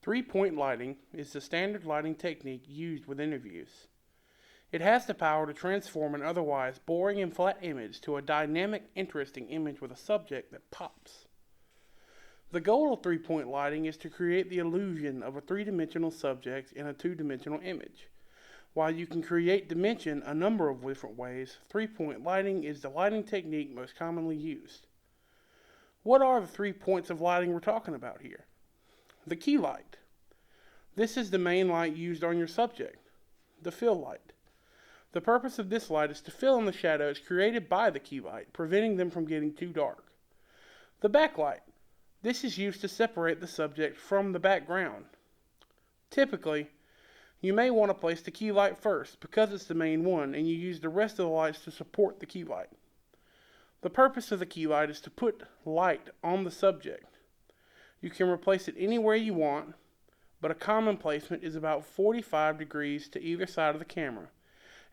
Three-point lighting is the standard lighting technique used with interviews. It has the power to transform an otherwise boring and flat image to a dynamic, interesting image with a subject that pops. The goal of three-point lighting is to create the illusion of a three-dimensional subject in a two-dimensional image. While you can create dimension a number of different ways, three-point lighting is the lighting technique most commonly used. What are the 3 points of lighting we're talking about here? The key light. This is the main light used on your subject. The fill light. The purpose of this light is to fill in the shadows created by the key light, preventing them from getting too dark. The backlight. This is used to separate the subject from the background. Typically, you may want to place the key light first because it's the main one, and you use the rest of the lights to support the key light. The purpose of the key light is to put light on the subject. You can replace it anywhere you want, but a common placement is about 45 degrees to either side of the camera,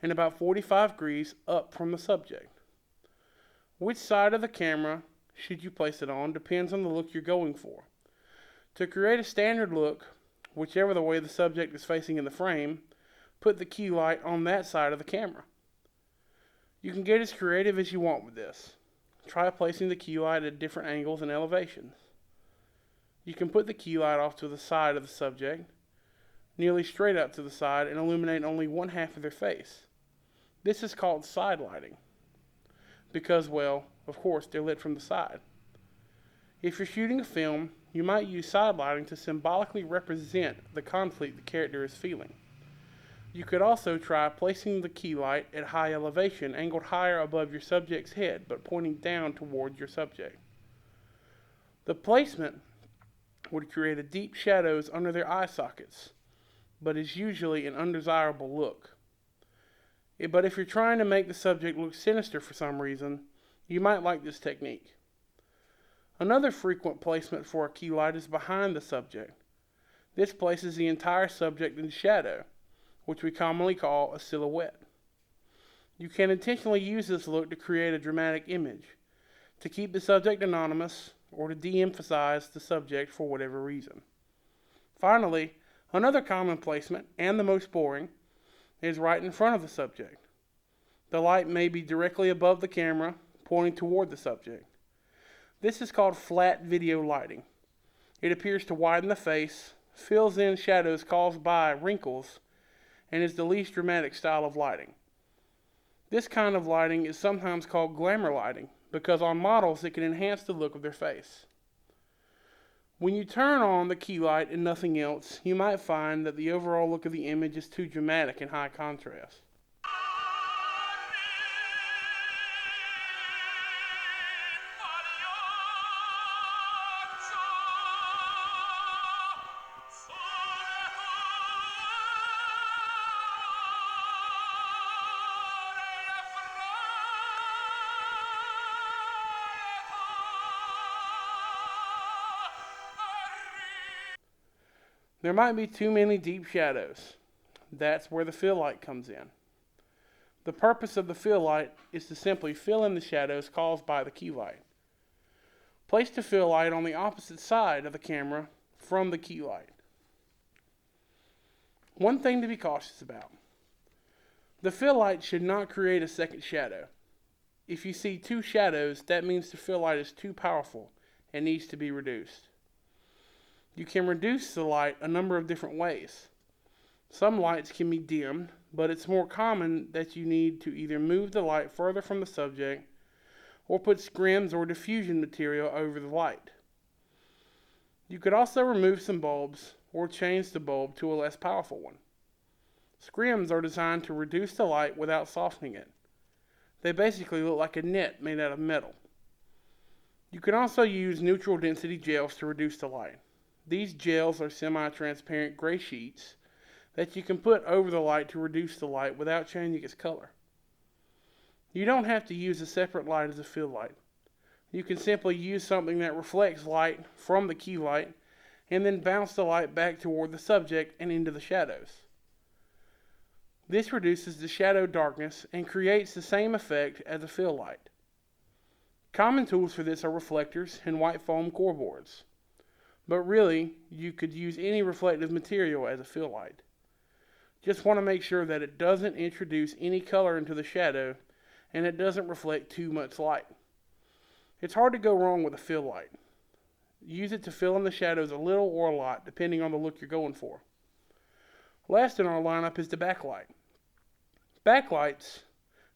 and about 45 degrees up from the subject. Which side of the camera should you place it on depends on the look you're going for. To create a standard look, whichever the way the subject is facing in the frame, put the key light on that side of the camera. You can get as creative as you want with this. Try placing the key light at different angles and elevations. You can put the key light off to the side of the subject, nearly straight up to the side, and illuminate only one half of their face. This is called side lighting because, well, of course, they're lit from the side. If you're shooting a film, you might use side lighting to symbolically represent the conflict the character is feeling. You could also try placing the key light at high elevation, angled higher above your subject's head, but pointing down towards your subject. The placement would create deep shadows under their eye sockets, but is usually an undesirable look. But if you're trying to make the subject look sinister for some reason, you might like this technique. Another frequent placement for a key light is behind the subject. This places the entire subject in shadow, which we commonly call a silhouette. You can intentionally use this look to create a dramatic image, to keep the subject anonymous, or to de-emphasize the subject for whatever reason. Finally, another common placement, and the most boring, is right in front of the subject. The light may be directly above the camera, pointing toward the subject. This is called flat video lighting. It appears to widen the face, fills in shadows caused by wrinkles, and is the least dramatic style of lighting. This kind of lighting is sometimes called glamour lighting because on models it can enhance the look of their face. When you turn on the key light and nothing else, you might find that the overall look of the image is too dramatic and high contrast. There might be too many deep shadows. That's where the fill light comes in. The purpose of the fill light is to simply fill in the shadows caused by the key light. Place the fill light on the opposite side of the camera from the key light. One thing to be cautious about. The fill light should not create a second shadow. If you see two shadows, that means the fill light is too powerful and needs to be reduced. You can reduce the light a number of different ways. Some lights can be dimmed, but it's more common that you need to either move the light further from the subject or put scrims or diffusion material over the light. You could also remove some bulbs or change the bulb to a less powerful one. Scrims are designed to reduce the light without softening it. They basically look like a net made out of metal. You can also use neutral density gels to reduce the light. These gels are semi-transparent gray sheets that you can put over the light to reduce the light without changing its color. You don't have to use a separate light as a fill light. You can simply use something that reflects light from the key light and then bounce the light back toward the subject and into the shadows. This reduces the shadow darkness and creates the same effect as a fill light. Common tools for this are reflectors and white foam core boards. but really, you could use any reflective material as a fill light. Just want to make sure that it doesn't introduce any color into the shadow and it doesn't reflect too much light. It's hard to go wrong with a fill light. Use it to fill in the shadows a little or a lot, depending on the look you're going for. Last in our lineup is the backlight. Backlights,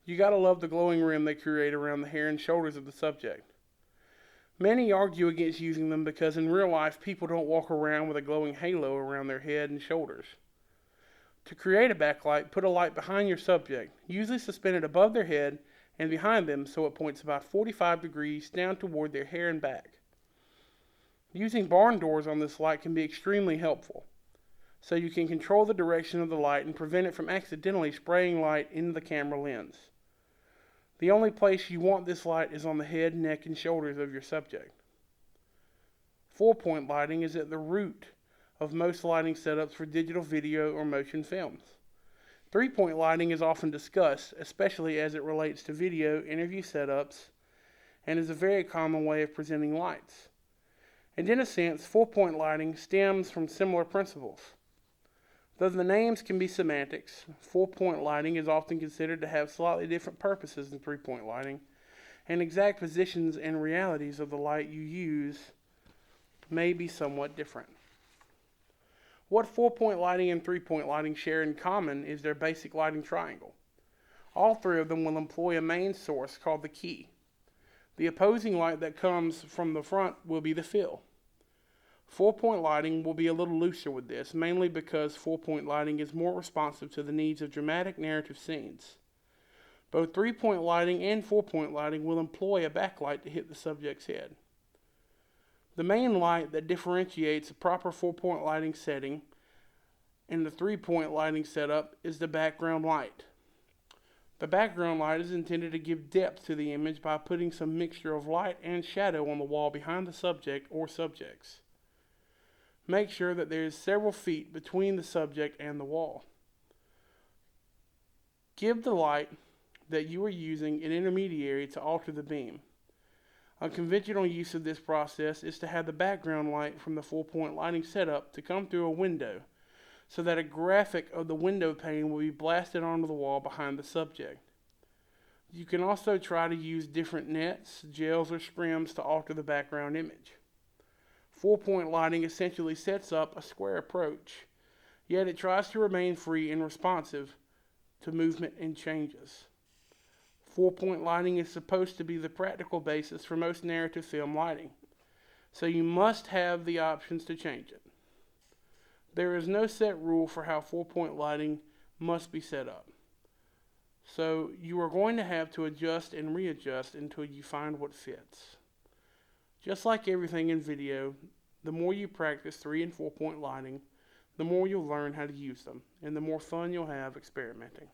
you gotta love the glowing rim they create around the hair and shoulders of the subject. Many argue against using them because in real life people don't walk around with a glowing halo around their head and shoulders. To create a backlight, put a light behind your subject, usually suspended above their head and behind them so it points about 45 degrees down toward their hair and back. Using barn doors on this light can be extremely helpful, so you can control the direction of the light and prevent it from accidentally spraying light into the camera lens. The only place you want this light is on the head, neck, and shoulders of your subject. 4-point lighting is at the root of most lighting setups for digital video or motion films. 3-point lighting is often discussed, especially as it relates to video interview setups, and is a very common way of presenting lights. And in a sense, 4-point lighting stems from similar principles. Though the names can be semantics, 4-point lighting is often considered to have slightly different purposes than 3-point lighting, and exact positions and realities of the light you use may be somewhat different. What 4-point lighting and 3-point lighting share in common is their basic lighting triangle. All three of them will employ a main source called the key. The opposing light that comes from the front will be the fill. 4-point lighting will be a little looser with this, mainly because 4-point lighting is more responsive to the needs of dramatic narrative scenes. Both 3-point lighting and 4-point lighting will employ a backlight to hit the subject's head. The main light that differentiates a proper 4-point lighting setting and the 3-point lighting setup is the background light. The background light is intended to give depth to the image by putting some mixture of light and shadow on the wall behind the subject or subjects. Make sure that there is several feet between the subject and the wall. Give the light that you are using an intermediary to alter the beam. A conventional use of this process is to have the background light from the 4-point lighting setup to come through a window, so that a graphic of the window pane will be blasted onto the wall behind the subject. You can also try to use different nets, gels, or sprims to alter the background image. 4-point lighting essentially sets up a square approach, yet it tries to remain free and responsive to movement and changes. 4-point lighting is supposed to be the practical basis for most narrative film lighting, so you must have the options to change it. There is no set rule for how 4-point lighting must be set up, so you are going to have to adjust and readjust until you find what fits. Just like everything in video, the more you practice 3 and 4-point lighting, the more you'll learn how to use them, and the more fun you'll have experimenting.